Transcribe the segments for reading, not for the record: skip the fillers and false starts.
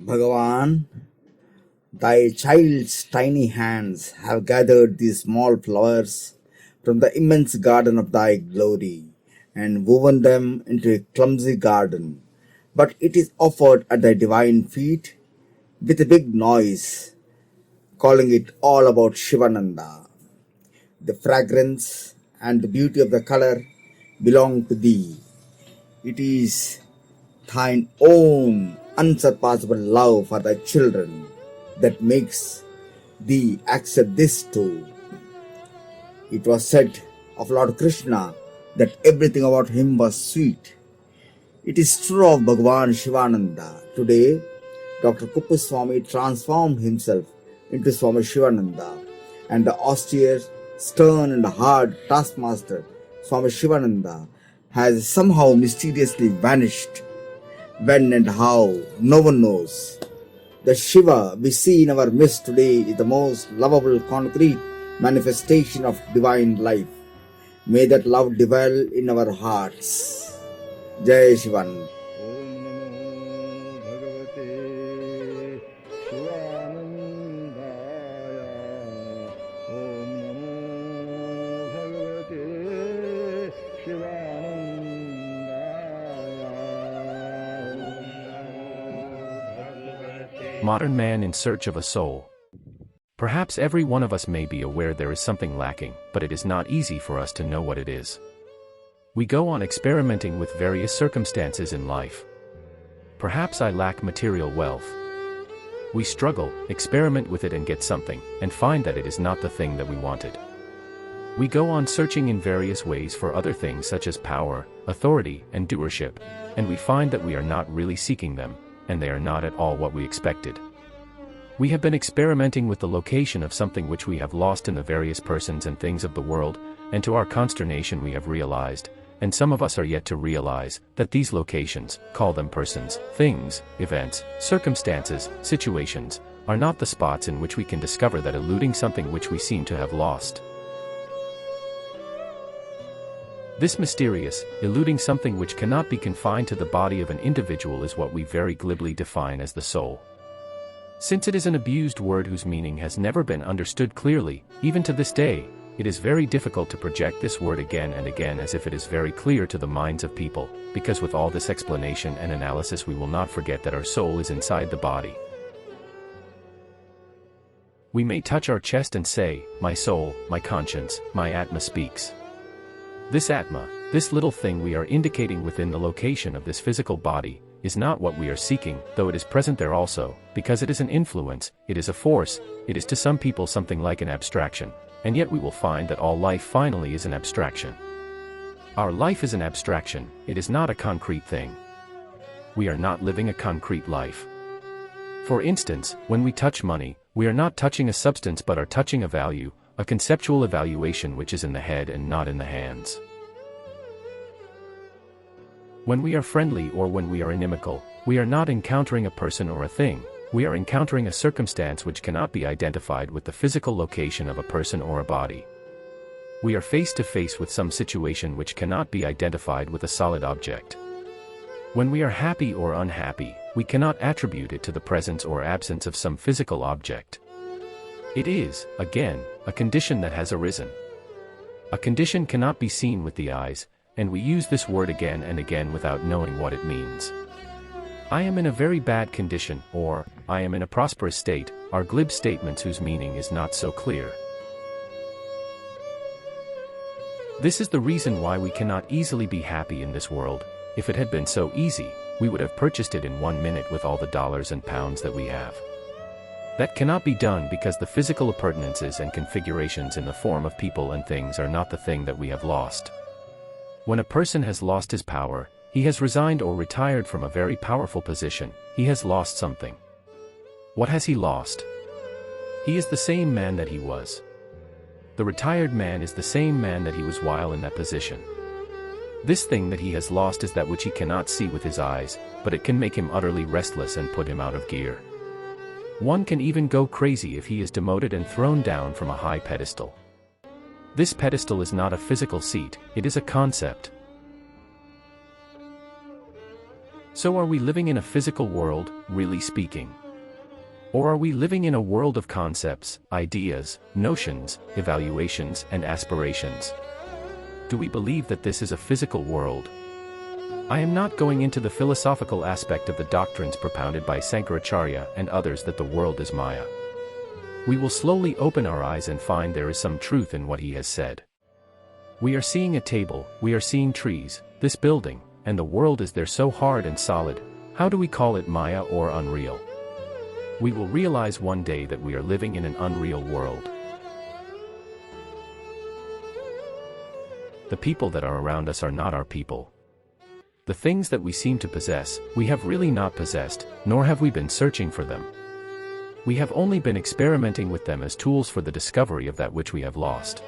Bhagavan, thy child's tiny hands have gathered these small flowers from the immense garden of thy glory and woven them into a clumsy garden. But it is offered at thy divine feet with a big noise, calling it all about Shivananda. The fragrance and the beauty of the color belong to thee. It is thine own unsurpassable love for thy children that makes thee accept this too. It was said of Lord Krishna that everything about him was sweet. It is true of Bhagavan Shivananda. Today, Dr. Kuppuswamy transformed himself into Swami Shivananda, and the austere, stern, and hard taskmaster Swami Shivananda has somehow mysteriously vanished. When and how, no one knows. The Shiva we see in our midst today is the most lovable concrete manifestation of divine life. May that love dwell in our hearts. Jai Shivan. Modern man in search of a soul. Perhaps every one of us may be aware there is something lacking, but it is not easy for us to know what it is. We go on experimenting with various circumstances in life. Perhaps I lack material wealth. We struggle, experiment with it and get something, and find that it is not the thing that we wanted. We go on searching in various ways for other things such as power, authority, and doership, and we find that we are not really seeking them, and they are not at all what we expected. We have been experimenting with the location of something which we have lost in the various persons and things of the world, and to our consternation we have realized, and some of us are yet to realize, that these locations, call them persons, things, events, circumstances, situations, are not the spots in which we can discover that eluding something which we seem to have lost. This mysterious, eluding something which cannot be confined to the body of an individual is what we very glibly define as the soul. Since it is an abused word whose meaning has never been understood clearly, even to this day, it is very difficult to project this word again and again as if it is very clear to the minds of people, because with all this explanation and analysis we will not forget that our soul is inside the body. We may touch our chest and say, "My soul, my conscience, my Atma speaks." This Atma, this little thing we are indicating within the location of this physical body, is not what we are seeking, though it is present there also, because it is an influence, it is a force, it is to some people something like an abstraction, and yet we will find that all life finally is an abstraction. Our life is an abstraction, it is not a concrete thing. We are not living a concrete life. For instance, when we touch money, we are not touching a substance but are touching a value, a conceptual evaluation which is in the head and not in the hands. When we are friendly or when we are inimical, we are not encountering a person or a thing, we are encountering a circumstance which cannot be identified with the physical location of a person or a body. We are face to face with some situation which cannot be identified with a solid object. When we are happy or unhappy, we cannot attribute it to the presence or absence of some physical object. It is, again, a condition that has arisen. A condition cannot be seen with the eyes, and we use this word again and again without knowing what it means. I am in a very bad condition, or, I am in a prosperous state, are glib statements whose meaning is not so clear. This is the reason why we cannot easily be happy in this world. If it had been so easy, we would have purchased it in 1 minute with all the dollars and pounds that we have. That cannot be done because the physical appurtenances and configurations in the form of people and things are not the thing that we have lost. When a person has lost his power, he has resigned or retired from a very powerful position, he has lost something. What has he lost? He is the same man that he was. The retired man is the same man that he was while in that position. This thing that he has lost is that which he cannot see with his eyes, but it can make him utterly restless and put him out of gear. One can even go crazy if he is demoted and thrown down from a high pedestal. This pedestal is not a physical seat, it is a concept. So are we living in a physical world, really speaking? Or are we living in a world of concepts, ideas, notions, evaluations, and aspirations? Do we believe that this is a physical world? I am not going into the philosophical aspect of the doctrines propounded by Sankaracharya and others that the world is Maya. We will slowly open our eyes and find there is some truth in what he has said. We are seeing a table, we are seeing trees, this building, and the world is there so hard and solid. How do we call it Maya or unreal? We will realize one day that we are living in an unreal world. The people that are around us are not our people. The things that we seem to possess, we have really not possessed, nor have we been searching for them. We have only been experimenting with them as tools for the discovery of that which we have lost.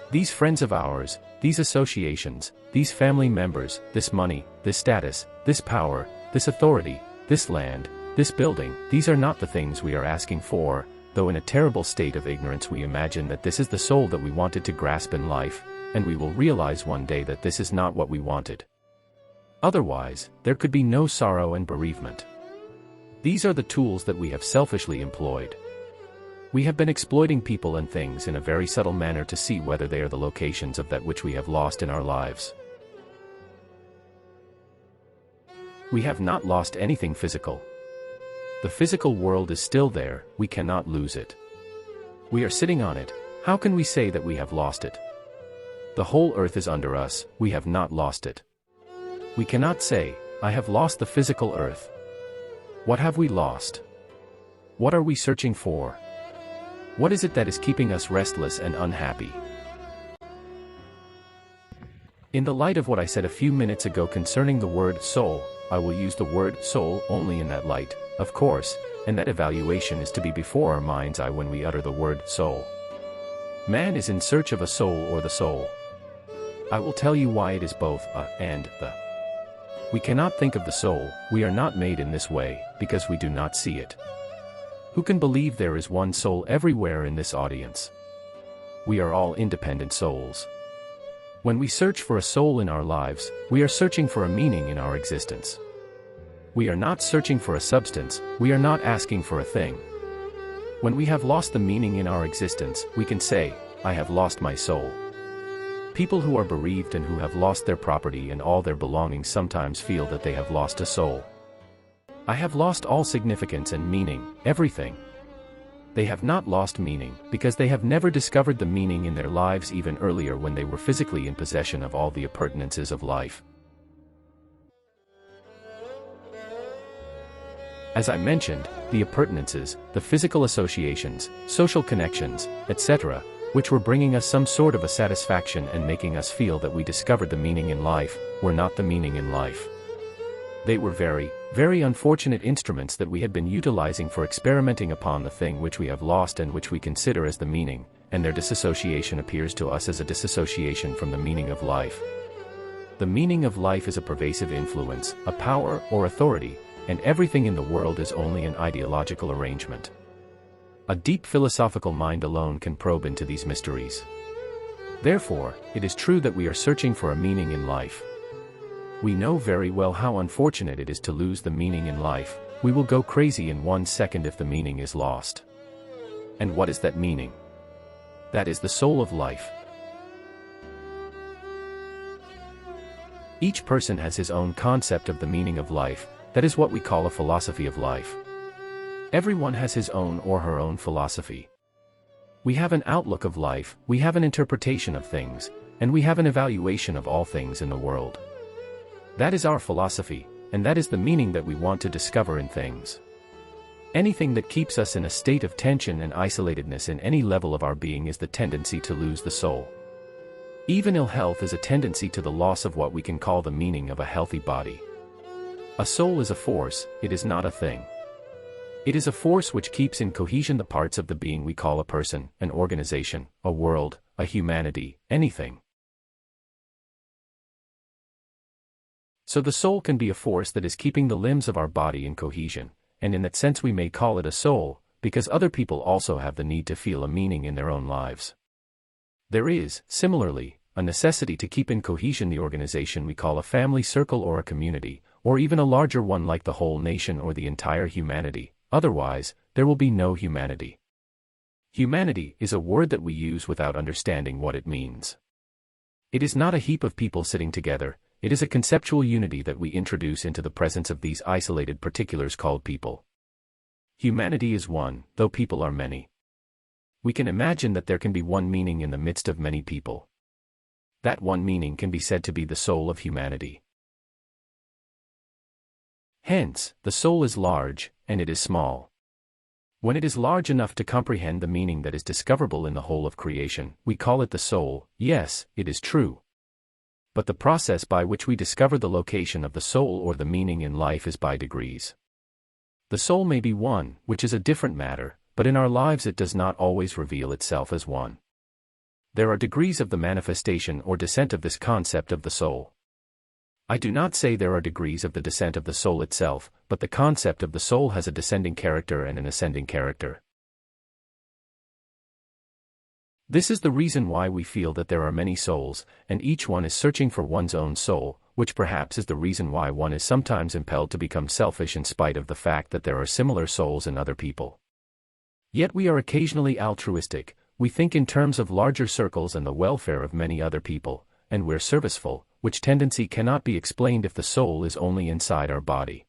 These friends of ours, these associations, these family members, this money, this status, this power, this authority, this land, this building, these are not the things we are asking for, though in a terrible state of ignorance we imagine that this is the soul that we wanted to grasp in life, and we will realize one day that this is not what we wanted. Otherwise, there could be no sorrow and bereavement. These are the tools that we have selfishly employed. We have been exploiting people and things in a very subtle manner to see whether they are the locations of that which we have lost in our lives. We have not lost anything physical. The physical world is still there, we cannot lose it. We are sitting on it, how can we say that we have lost it? The whole earth is under us, we have not lost it. We cannot say, I have lost the physical earth. What have we lost? What are we searching for? What is it that is keeping us restless and unhappy? In the light of what I said a few minutes ago concerning the word soul, I will use the word soul only in that light, of course, and that evaluation is to be before our mind's eye when we utter the word soul. Man is in search of a soul or the soul. I will tell you why it is both a and the. We cannot think of the soul, we are not made in this way, because we do not see it. Who can believe there is one soul everywhere in this audience? We are all independent souls. When we search for a soul in our lives, we are searching for a meaning in our existence. We are not searching for a substance, we are not asking for a thing. When we have lost the meaning in our existence, we can say, I have lost my soul. People who are bereaved and who have lost their property and all their belongings sometimes feel that they have lost a soul. I have lost all significance and meaning, everything. They have not lost meaning, because they have never discovered the meaning in their lives even earlier when they were physically in possession of all the appurtenances of life. As I mentioned, the appurtenances, the physical associations, social connections, etc., which were bringing us some sort of a satisfaction and making us feel that we discovered the meaning in life, were not the meaning in life. They were very, very unfortunate instruments that we had been utilizing for experimenting upon the thing which we have lost and which we consider as the meaning, and their disassociation appears to us as a disassociation from the meaning of life. The meaning of life is a pervasive influence, a power or authority, and everything in the world is only an ideological arrangement. A deep philosophical mind alone can probe into these mysteries. Therefore, it is true that we are searching for a meaning in life. We know very well how unfortunate it is to lose the meaning in life. We will go crazy in 1 second if the meaning is lost. And what is that meaning? That is the soul of life. Each person has his own concept of the meaning of life. That is what we call a philosophy of life. Everyone has his own or her own philosophy. We have an outlook of life, we have an interpretation of things, and we have an evaluation of all things in the world. That is our philosophy, and that is the meaning that we want to discover in things. Anything that keeps us in a state of tension and isolatedness in any level of our being is the tendency to lose the soul. Even ill health is a tendency to the loss of what we can call the meaning of a healthy body. A soul is a force, it is not a thing. It is a force which keeps in cohesion the parts of the being we call a person, an organization, a world, a humanity, anything. So the soul can be a force that is keeping the limbs of our body in cohesion, and in that sense we may call it a soul, because other people also have the need to feel a meaning in their own lives. There is, similarly, a necessity to keep in cohesion the organization we call a family circle or a community, or even a larger one like the whole nation or the entire humanity. Otherwise, there will be no humanity. Humanity is a word that we use without understanding what it means. It is not a heap of people sitting together, it is a conceptual unity that we introduce into the presence of these isolated particulars called people. Humanity is one, though people are many. We can imagine that there can be one meaning in the midst of many people. That one meaning can be said to be the soul of humanity. Hence, the soul is large, and it is small. When it is large enough to comprehend the meaning that is discoverable in the whole of creation, we call it the soul. Yes, it is true. But the process by which we discover the location of the soul or the meaning in life is by degrees. The soul may be one, which is a different matter, but in our lives it does not always reveal itself as one. There are degrees of the manifestation or descent of this concept of the soul. I do not say there are degrees of the descent of the soul itself, but the concept of the soul has a descending character and an ascending character. This is the reason why we feel that there are many souls, and each one is searching for one's own soul, which perhaps is the reason why one is sometimes impelled to become selfish in spite of the fact that there are similar souls in other people. Yet we are occasionally altruistic, we think in terms of larger circles and the welfare of many other people, and we're serviceful, which tendency cannot be explained if the soul is only inside our body.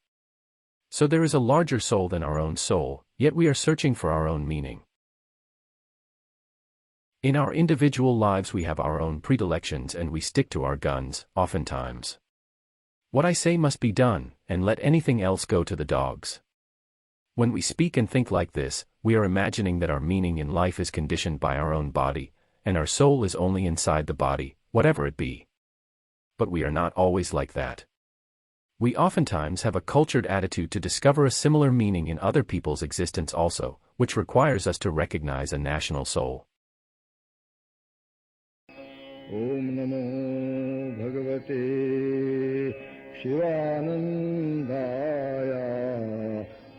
So there is a larger soul than our own soul, yet we are searching for our own meaning. In our individual lives we have our own predilections and we stick to our guns, oftentimes. What I say must be done, and let anything else go to the dogs. When we speak and think like this, we are imagining that our meaning in life is conditioned by our own body, and our soul is only inside the body, whatever it be. But we are not always like that. We oftentimes have a cultured attitude to discover a similar meaning in other people's existence also, which requires us to recognize a national soul. Om Namo Bhagavate Shivanandaya.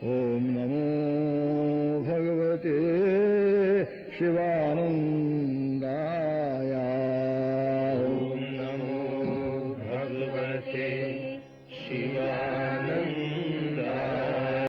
Om Namo Bhagavate Shivanandaya.